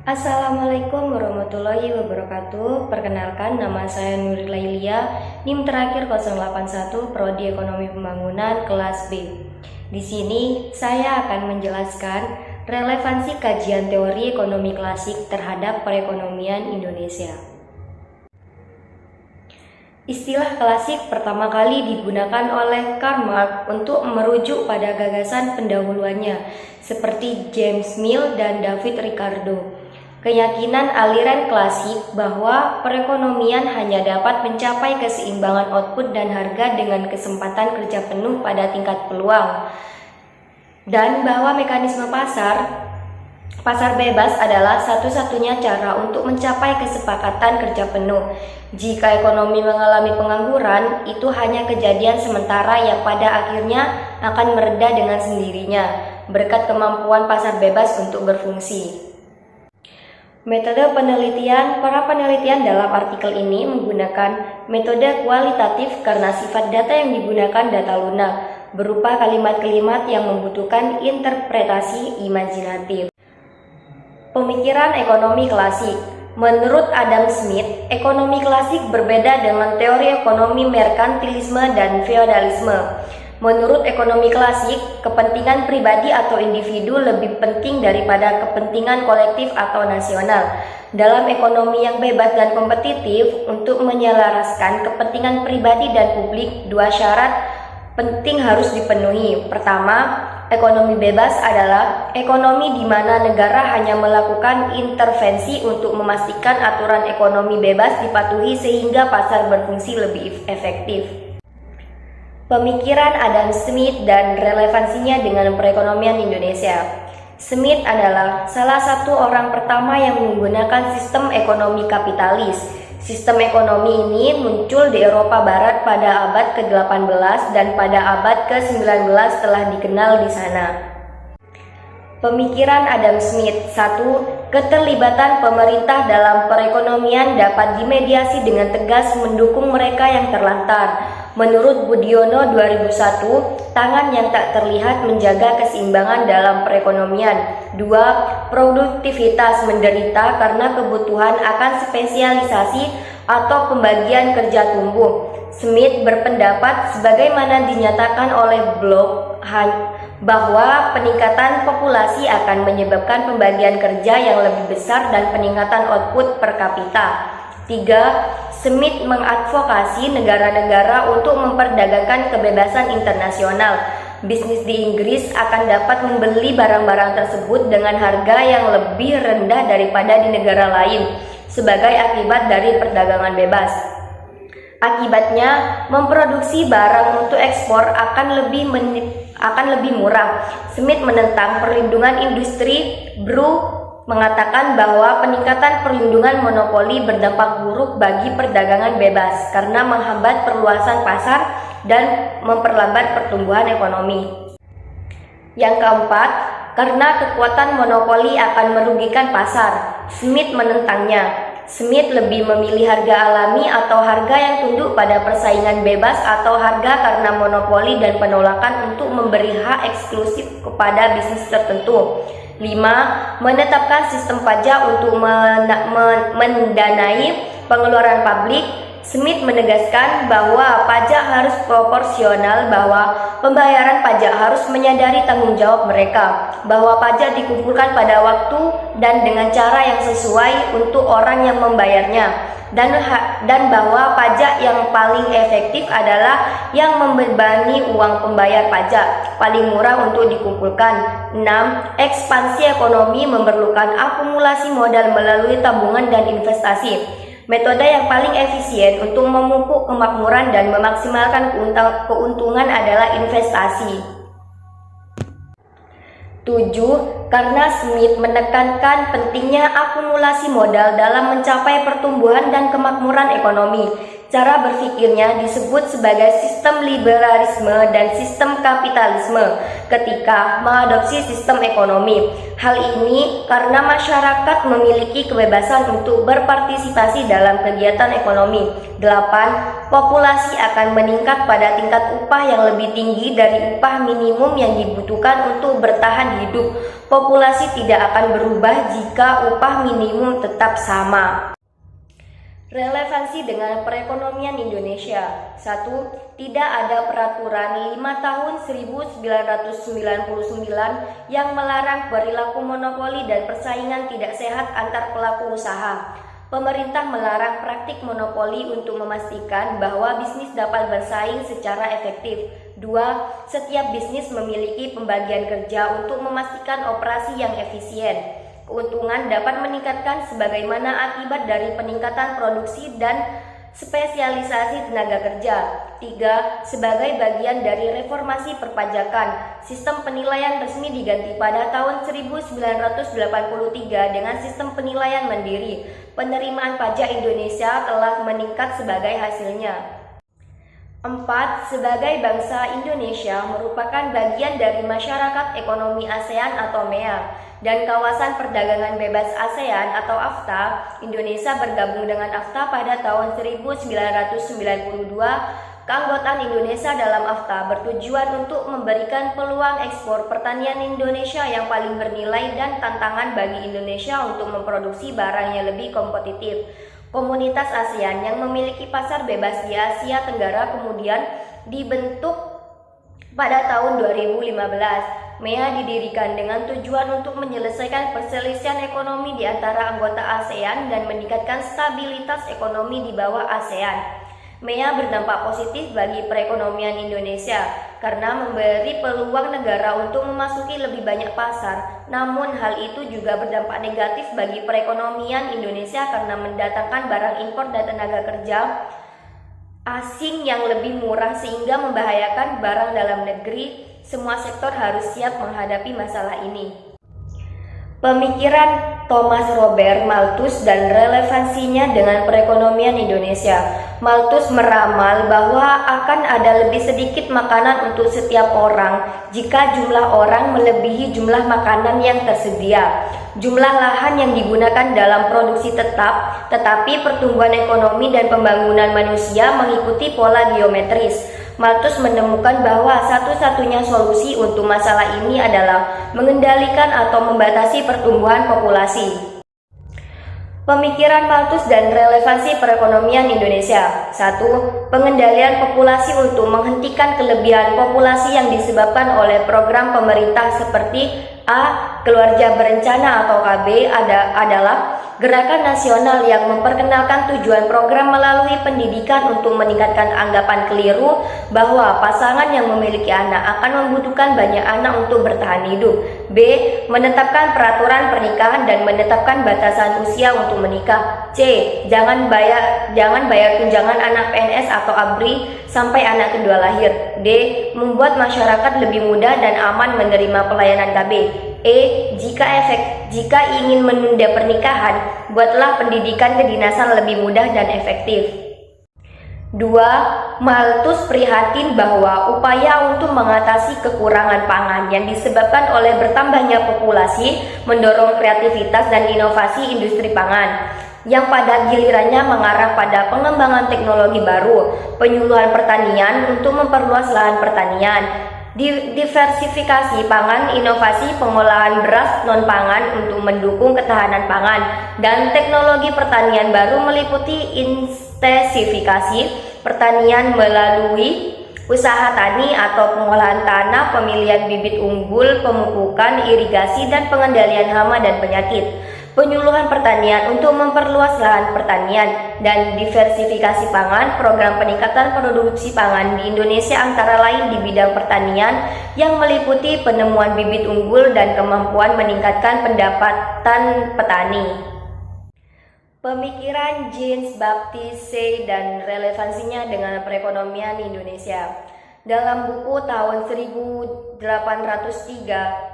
Assalamualaikum warahmatullahi wabarakatuh. Perkenalkan, nama saya Nuril Lailia, NIM terakhir 081, Prodi Ekonomi Pembangunan kelas B. Di sini saya akan menjelaskan relevansi kajian teori ekonomi klasik terhadap perekonomian Indonesia. Istilah klasik pertama kali digunakan oleh Karl Marx untuk merujuk pada gagasan pendahuluannya, seperti James Mill dan David Ricardo. Keyakinan aliran klasik bahwa perekonomian hanya dapat mencapai keseimbangan output dan harga dengan kesempatan kerja penuh pada tingkat peluang, dan bahwa mekanisme pasar bebas adalah satu-satunya cara untuk mencapai kesepakatan kerja penuh. Jika ekonomi mengalami pengangguran, itu hanya kejadian sementara yang pada akhirnya akan mereda dengan sendirinya berkat kemampuan pasar bebas untuk berfungsi. Metode penelitian. Para penelitian dalam artikel ini menggunakan metode kualitatif karena sifat data yang digunakan data lunak, berupa kalimat-kalimat yang membutuhkan interpretasi imajinatif. Pemikiran ekonomi klasik. Menurut Adam Smith, ekonomi klasik berbeda dengan teori ekonomi merkantilisme dan feodalisme. Menurut ekonomi klasik, kepentingan pribadi atau individu lebih penting daripada kepentingan kolektif atau nasional. Dalam ekonomi yang bebas dan kompetitif, untuk menyelaraskan kepentingan pribadi dan publik, dua syarat penting harus dipenuhi. Pertama, ekonomi bebas adalah ekonomi di mana negara hanya melakukan intervensi untuk memastikan aturan ekonomi bebas dipatuhi sehingga pasar berfungsi lebih efektif. Pemikiran Adam Smith dan relevansinya dengan perekonomian Indonesia. Smith adalah salah satu orang pertama yang menggunakan sistem ekonomi kapitalis. Sistem ekonomi ini muncul di Eropa Barat pada abad ke-18 dan pada abad ke-19 telah dikenal di sana. Pemikiran Adam Smith. 1. Keterlibatan pemerintah dalam perekonomian dapat dimediasi dengan tegas mendukung mereka yang terlantar. Menurut Budiono 2001, tangan yang tak terlihat menjaga keseimbangan dalam perekonomian. 2. Produktivitas menderita karena kebutuhan akan spesialisasi atau pembagian kerja tumbuh. Smith berpendapat sebagaimana dinyatakan oleh Bloch bahwa peningkatan populasi akan menyebabkan pembagian kerja yang lebih besar dan peningkatan output per kapita. 3. Smith mengadvokasi negara-negara untuk memperdagangkan kebebasan internasional. Bisnis di Inggris akan dapat membeli barang-barang tersebut dengan harga yang lebih rendah daripada di negara lain sebagai akibat dari perdagangan bebas. Akibatnya, memproduksi barang untuk ekspor akan lebih murah. Smith menentang perlindungan industri. Brew mengatakan bahwa peningkatan perlindungan monopoli berdampak buruk bagi perdagangan bebas karena menghambat perluasan pasar dan memperlambat pertumbuhan ekonomi. Yang keempat, karena kekuatan monopoli akan merugikan pasar. Smith menentangnya. Smith lebih memilih harga alami atau harga yang tunduk pada persaingan bebas atau harga karena monopoli dan penolakan untuk memberi hak eksklusif kepada bisnis tertentu. 5. Menetapkan sistem pajak untuk mendanai pengeluaran publik. Smith menegaskan bahwa pajak harus proporsional, bahwa pembayaran pajak harus menyadari tanggung jawab mereka, bahwa pajak dikumpulkan pada waktu dan dengan cara yang sesuai untuk orang yang membayarnya, dan bahwa pajak yang paling efektif adalah yang membebani uang pembayar pajak, paling murah untuk dikumpulkan. 6. Ekspansi ekonomi memerlukan akumulasi modal melalui tabungan dan investasi. Metode yang paling efisien untuk memupuk kemakmuran dan memaksimalkan keuntungan adalah investasi. 7. Karena Smith menekankan pentingnya akumulasi modal dalam mencapai pertumbuhan dan kemakmuran ekonomi. Cara berpikirnya disebut sebagai sistem liberalisme dan sistem kapitalisme ketika mengadopsi sistem ekonomi. Hal ini karena masyarakat memiliki kebebasan untuk berpartisipasi dalam kegiatan ekonomi. 8. Populasi akan meningkat pada tingkat upah yang lebih tinggi dari upah minimum yang dibutuhkan untuk bertahan hidup. populasi tidak akan berubah jika upah minimum tetap sama. Relevansi dengan perekonomian Indonesia. 1. Tidak ada peraturan 5 tahun 1999 yang melarang perilaku monopoli dan persaingan tidak sehat antar pelaku usaha. Pemerintah melarang praktik monopoli untuk memastikan bahwa bisnis dapat bersaing secara efektif. 2. Setiap bisnis memiliki pembagian kerja untuk memastikan operasi yang efisien. Keuntungan dapat meningkatkan sebagaimana akibat dari peningkatan produksi dan spesialisasi tenaga kerja. 3. Sebagai bagian dari reformasi perpajakan, sistem penilaian resmi diganti pada tahun 1983 dengan sistem penilaian mandiri. Penerimaan pajak Indonesia telah meningkat sebagai hasilnya. 4. Sebagai bangsa, Indonesia merupakan bagian dari Masyarakat Ekonomi ASEAN atau MEA dan Kawasan Perdagangan Bebas ASEAN atau AFTA. Indonesia bergabung dengan AFTA pada tahun 1992. Keanggotaan Indonesia dalam AFTA bertujuan untuk memberikan peluang ekspor pertanian Indonesia yang paling bernilai dan tantangan bagi Indonesia untuk memproduksi barang yang lebih kompetitif. Komunitas ASEAN yang memiliki pasar bebas di Asia Tenggara kemudian dibentuk pada tahun 2015. MEA didirikan dengan tujuan untuk menyelesaikan perselisihan ekonomi di antara anggota ASEAN dan meningkatkan stabilitas ekonomi di bawah ASEAN. MEA berdampak positif bagi perekonomian Indonesia karena memberi peluang negara untuk memasuki lebih banyak pasar. Namun hal itu juga berdampak negatif bagi perekonomian Indonesia karena mendatangkan barang impor dan tenaga kerja asing yang lebih murah sehingga membahayakan barang dalam negeri. Semua sektor harus siap menghadapi masalah ini. Pemikiran Thomas Robert Malthus dan relevansinya dengan perekonomian Indonesia. Malthus meramal bahwa akan ada lebih sedikit makanan untuk setiap orang jika jumlah orang melebihi jumlah makanan yang tersedia. Jumlah lahan yang digunakan dalam produksi tetap, tetapi pertumbuhan ekonomi dan pembangunan manusia mengikuti pola geometris. Malthus menemukan bahwa satu-satunya solusi untuk masalah ini adalah mengendalikan atau membatasi pertumbuhan populasi. Pemikiran Malthus dan relevansi perekonomian Indonesia. 1. Pengendalian populasi untuk menghentikan kelebihan populasi yang disebabkan oleh program pemerintah seperti A. Keluarga Berencana atau KB adalah gerakan nasional yang memperkenalkan tujuan program melalui pendidikan untuk meningkatkan anggapan keliru bahwa pasangan yang memiliki anak akan membutuhkan banyak anak untuk bertahan hidup. B. Menetapkan peraturan pernikahan dan menetapkan batasan usia untuk menikah. C. Jangan bayar tunjangan anak PNS atau ABRI sampai anak kedua lahir. D. Membuat masyarakat lebih mudah dan aman menerima pelayanan KB. E. Jika ingin menunda pernikahan, buatlah pendidikan kedinasan lebih mudah dan efektif. 2. Malthus prihatin bahwa upaya untuk mengatasi kekurangan pangan yang disebabkan oleh bertambahnya populasi mendorong kreativitas dan inovasi industri pangan, yang pada gilirannya mengarah pada pengembangan teknologi baru, penyuluhan pertanian untuk memperluas lahan pertanian, diversifikasi pangan, inovasi pengolahan beras non-pangan untuk mendukung ketahanan pangan, dan teknologi pertanian baru meliputi intensifikasi pertanian melalui usaha tani atau pengolahan tanah, pemilihan bibit unggul, pemupukan, irigasi, dan pengendalian hama dan penyakit. Penyuluhan pertanian untuk memperluas lahan pertanian dan diversifikasi pangan. Program peningkatan produksi pangan di Indonesia antara lain di bidang pertanian yang meliputi penemuan bibit unggul dan kemampuan meningkatkan pendapatan petani. Pemikiran Jean Baptiste Say dan relevansinya dengan perekonomian Indonesia. Dalam buku tahun 1803,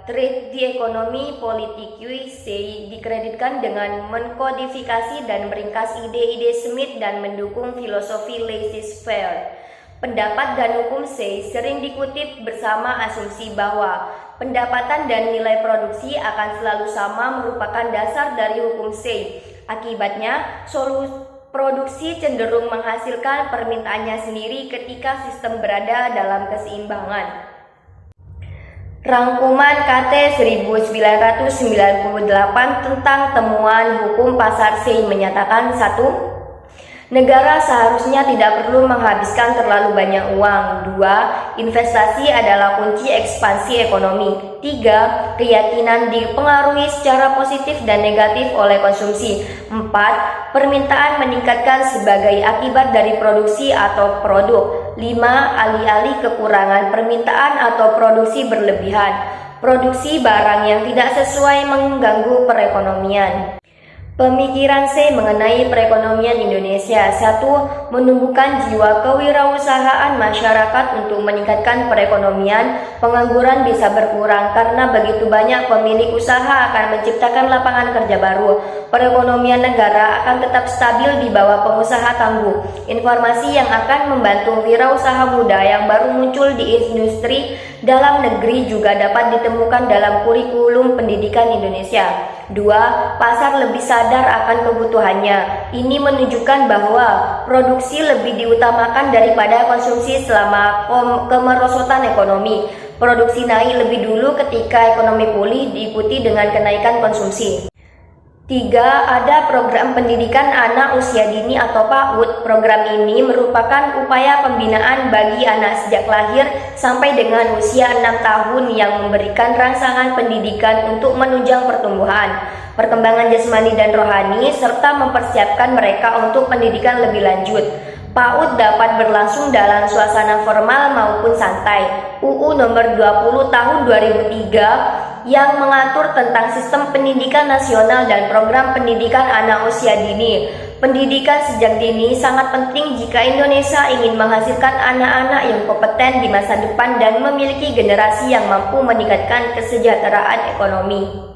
Trade the Economy Politique, Say dikreditkan dengan mengkodifikasi dan meringkas ide-ide Smith dan mendukung filosofi laissez-faire. Pendapat dan hukum Say sering dikutip bersama asumsi bahwa pendapatan dan nilai produksi akan selalu sama merupakan dasar dari hukum Say. Akibatnya, produksi cenderung menghasilkan permintaannya sendiri ketika sistem berada dalam keseimbangan. Rangkuman KT 1998 tentang temuan hukum pasar C menyatakan: 1. Negara seharusnya tidak perlu menghabiskan terlalu banyak uang. 2. Investasi adalah kunci ekspansi ekonomi. 3. Keyakinan dipengaruhi secara positif dan negatif oleh konsumsi. 4. Permintaan meningkatkan sebagai akibat dari produksi atau produk. 5. Alih-alih kekurangan permintaan atau produksi berlebihan. Produksi barang yang tidak sesuai mengganggu perekonomian. Pemikiran C mengenai perekonomian Indonesia. 1. Menumbuhkan jiwa kewirausahaan masyarakat untuk meningkatkan perekonomian. Pengangguran bisa berkurang karena begitu banyak pemilik usaha akan menciptakan lapangan kerja baru. Perekonomian negara akan tetap stabil di bawah pengusaha tangguh. Informasi yang akan membantu wirausaha muda yang baru muncul di industri dalam negeri juga dapat ditemukan dalam kurikulum pendidikan Indonesia. 2. Pasar lebih sadar akan kebutuhannya. Ini menunjukkan bahwa produksi lebih diutamakan daripada konsumsi selama kemerosotan ekonomi. Produksi naik lebih dulu ketika ekonomi pulih, diikuti dengan kenaikan konsumsi. 3. Ada program pendidikan anak usia dini atau PAUD. Program ini merupakan upaya pembinaan bagi anak sejak lahir sampai dengan usia 6 tahun yang memberikan rangsangan pendidikan untuk menunjang pertumbuhan, perkembangan jasmani dan rohani, serta mempersiapkan mereka untuk pendidikan lebih lanjut. PAUD dapat berlangsung dalam suasana formal maupun santai. UU Nomor 20 Tahun 2003 yang mengatur tentang sistem pendidikan nasional dan program pendidikan anak usia dini. Pendidikan sejak dini sangat penting jika Indonesia ingin menghasilkan anak-anak yang kompeten di masa depan dan memiliki generasi yang mampu meningkatkan kesejahteraan ekonomi.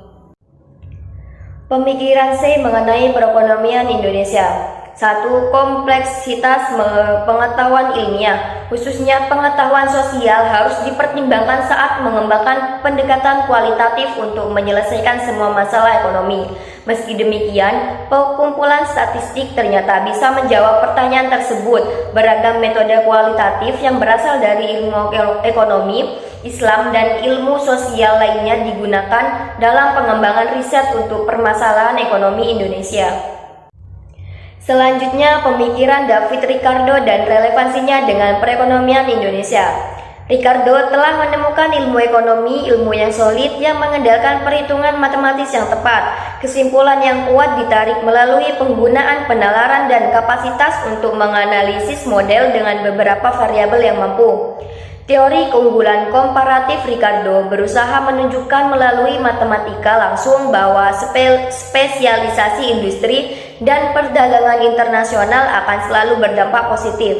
Pemikiran C mengenai perekonomian Indonesia. 1. Kompleksitas pengetahuan ilmiah, khususnya pengetahuan sosial, harus dipertimbangkan saat mengembangkan pendekatan kualitatif untuk menyelesaikan semua masalah ekonomi. Meski demikian, pengumpulan statistik ternyata bisa menjawab pertanyaan tersebut. Beragam metode kualitatif yang berasal dari ilmu ekonomi, Islam, dan ilmu sosial lainnya digunakan dalam pengembangan riset untuk permasalahan ekonomi Indonesia. Selanjutnya, pemikiran David Ricardo dan relevansinya dengan perekonomian Indonesia. Ricardo telah menemukan ilmu ekonomi, ilmu yang solid yang mengandalkan perhitungan matematis yang tepat. Kesimpulan yang kuat ditarik melalui penggunaan penalaran dan kapasitas untuk menganalisis model dengan beberapa variabel yang mampu. Teori keunggulan komparatif Ricardo berusaha menunjukkan melalui matematika langsung bahwa spesialisasi industri dan perdagangan internasional akan selalu berdampak positif.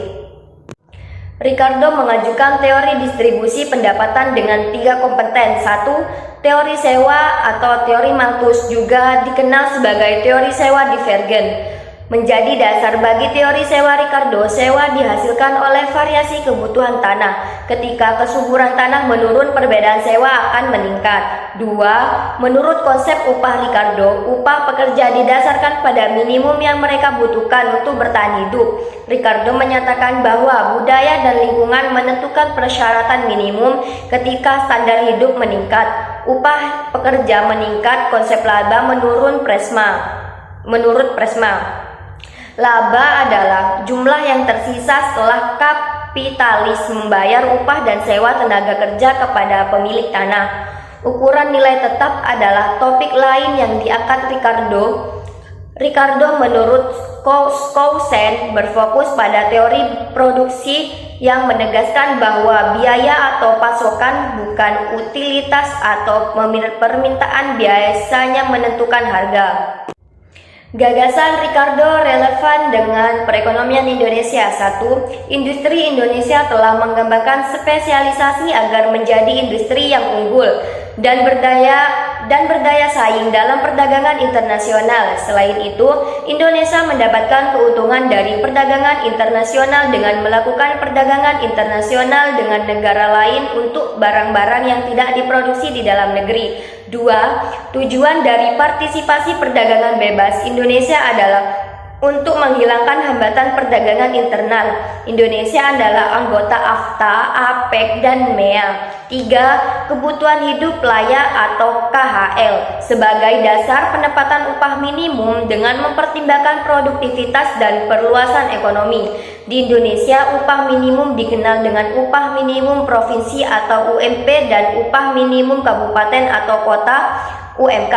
Ricardo mengajukan teori distribusi pendapatan dengan 3 kompeten. 1. Teori sewa atau teori Malthus, juga dikenal sebagai teori sewa divergen, menjadi dasar bagi teori sewa Ricardo. Sewa dihasilkan oleh variasi kebutuhan tanah. Ketika kesuburan tanah menurun, perbedaan sewa akan meningkat. 2. Menurut konsep upah Ricardo, upah pekerja didasarkan pada minimum yang mereka butuhkan untuk bertahan hidup. Ricardo menyatakan bahwa budaya dan lingkungan menentukan persyaratan minimum ketika standar hidup meningkat. Upah pekerja meningkat, konsep laba menurun menurut Presma. Laba adalah jumlah yang tersisa setelah kapitalis membayar upah dan sewa tenaga kerja kepada pemilik tanah. Ukuran nilai tetap adalah topik lain yang diangkat Ricardo. Ricardo menurut Skousen berfokus pada teori produksi yang menegaskan bahwa biaya atau pasokan, bukan utilitas atau permintaan, biasanya menentukan harga. Gagasan Ricardo relevan dengan perekonomian Indonesia. 1. Industri Indonesia telah mengembangkan spesialisasi agar menjadi industri yang unggul dan berdaya saing dalam perdagangan internasional. Selain itu, Indonesia mendapatkan keuntungan dari perdagangan internasional dengan melakukan perdagangan internasional dengan negara lain untuk barang-barang yang tidak diproduksi di dalam negeri. 2. Tujuan dari partisipasi perdagangan bebas Indonesia adalah untuk menghilangkan hambatan perdagangan internal. Indonesia adalah anggota AFTA, APEC, dan MEA. 3. Kebutuhan hidup layak atau KHL sebagai dasar penempatan upah minimum dengan mempertimbangkan produktivitas dan perluasan ekonomi. Di Indonesia, upah minimum dikenal dengan upah minimum provinsi atau UMP dan upah minimum kabupaten atau kota UMK.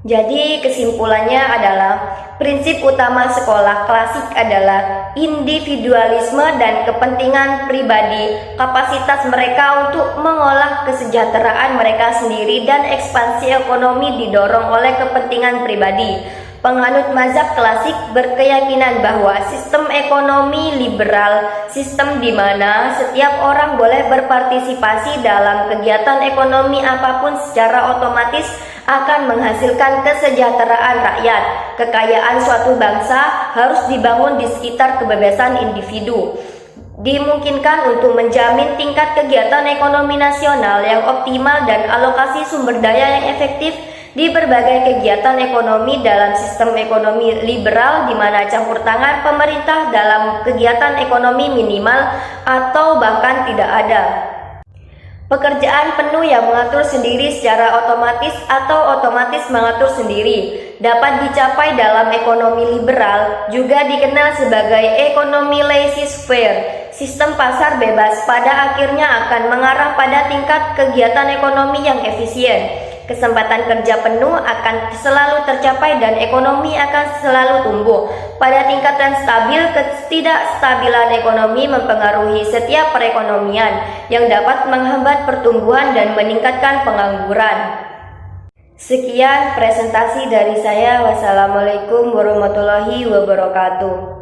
Jadi kesimpulannya adalah prinsip utama sekolah klasik adalah individualisme dan kepentingan pribadi, kapasitas mereka untuk mengolah kesejahteraan mereka sendiri dan ekspansi ekonomi didorong oleh kepentingan pribadi. Penganut mazhab klasik berkeyakinan bahwa sistem ekonomi liberal, sistem di mana setiap orang boleh berpartisipasi dalam kegiatan ekonomi apapun secara otomatis akan menghasilkan kesejahteraan rakyat. Kekayaan suatu bangsa harus dibangun di sekitar kebebasan individu. Dimungkinkan untuk menjamin tingkat kegiatan ekonomi nasional yang optimal dan alokasi sumber daya yang efektif di berbagai kegiatan ekonomi dalam sistem ekonomi liberal di mana campur tangan pemerintah dalam kegiatan ekonomi minimal atau bahkan tidak ada. Pekerjaan penuh yang mengatur sendiri secara otomatis atau otomatis mengatur sendiri dapat dicapai dalam ekonomi liberal, juga dikenal sebagai ekonomi laissez-faire. Sistem pasar bebas pada akhirnya akan mengarah pada tingkat kegiatan ekonomi yang efisien. Kesempatan kerja penuh akan selalu tercapai dan ekonomi akan selalu tumbuh. Pada tingkatan stabil, ketidakstabilan ekonomi mempengaruhi setiap perekonomian yang dapat menghambat pertumbuhan dan meningkatkan pengangguran. Sekian presentasi dari saya. Wassalamualaikum warahmatullahi wabarakatuh.